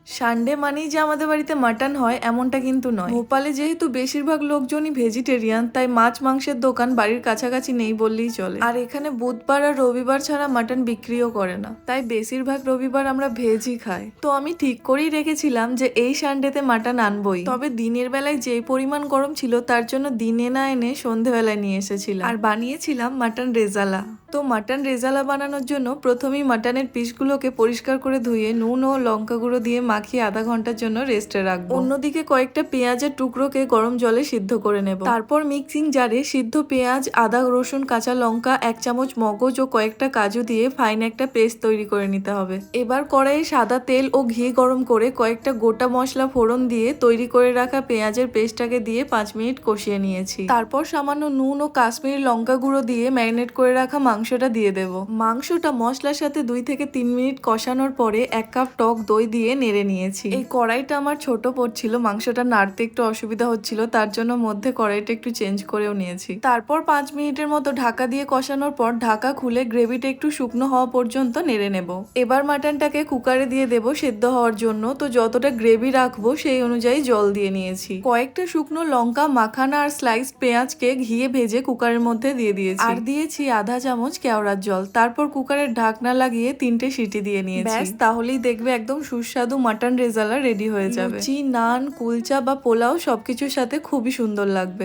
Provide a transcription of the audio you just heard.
Sunday মানেই যে আমাদের বাড়িতে মাটন হয় এমনটা কিন্তু নয়। ভোপালে যেহেতু বেশিরভাগ লোকজনই ভেজিটেরিয়ান, তাই মাছ মাংসের দোকান বাড়ির কাছাকাছি নেই বললেই চলে। আর এখানে বুধবার আর রবিবার ছাড়া মাটন বিক্রিও করে না, তাই বেশিরভাগ রবিবার আমরা ভেজই খাই। তো আমি ঠিক করেই রেখেছিলাম যে এই সানডেতে মাটন আনবই। তবে দিনের বেলায় যেই পরিমাণ গরম ছিল তার জন্য দিনে না এনে সন্ধেবেলায় নিয়ে এসেছিলাম আর বানিয়েছিলাম মাটন রেজালা। তো মাটন রেজালা বানানোর জন্য প্রথমেই মাটনের পিসগুলোকে পরিষ্কার করে ধুয়ে নুন ও লঙ্কা গুঁড়ো দিয়ে মাখিয়ে আধা ঘন্টার জন্য রেস্টে রাখবো। অন্যদিকে কয়েকটা পেঁয়াজের টুকরোকে গরম জলে সিদ্ধ করে নেব। তারপর মিক্সিং জারে সিদ্ধ পেঁয়াজ, আদা, রসুন, কাঁচা লঙ্কা, 1 চামচ মগজ ও কয়েকটা কাজু দিয়ে ফাইন একটা পেস্ট তৈরি করে নিতে হবে। এবার কড়াইয়ে সাদা তেল ও ঘি গরম করে কয়েকটা গোটা মশলা ফোড়ন দিয়ে তৈরি করে রাখা পেঁয়াজের পেস্টটাকে দিয়ে 5 মিনিট কষিয়ে নিয়েছি। তারপর সামান্য নুন ও কাশ্মীরি লঙ্কা গুঁড়ো দিয়ে ম্যারিনেট করে রাখা মাংসটা দিয়ে দেব। মাংসটা মশলার সাথে 2 থেকে 3 মিনিট কষানোর পরে 1 কাপ টক দই দিয়ে নেড়ে নিয়েছি। এই কড়াইটা আমার ছোট পড়ছিল, মাংসটা নাড়তে একটু অসুবিধা হচ্ছিল, তার জন্য মধ্যে কড়াইটা একটু চেঞ্জ করেও নিয়েছি। তারপর 5 মিনিটের মতো ঢাকা দিয়ে কষানোর পর ঢাকা খুলে গ্রেভিটা একটু শুকনো হওয়া পর্যন্ত নেড়ে নেব। এবার মাটনটাকে কুকারে দিয়ে দেব সেদ্ধ হওয়ার জন্য। তো যতটা গ্রেভি রাখবো সেই অনুযায়ী জল দিয়ে নিয়েছি। কয়েকটা শুকনো লঙ্কা, মাখানা আর স্লাইস পেঁয়াজকে ঘিয়ে ভেজে কুকারের মধ্যে দিয়ে দিয়েছি আর দিয়েছি আধা চামচ কেওড়ার জল। তারপর কুকারের ঢাকনা লাগিয়ে 3টে সিটি দিয়ে নিয়েছি। ব্যাস, তাহলেই দেখবে একদম সুস্বাদু মাটন রেজালা রেডি হয়ে যাবে। লুচি, নান, কুলচা বা পোলাও সবকিছুর সাথে খুবই সুন্দর লাগবে।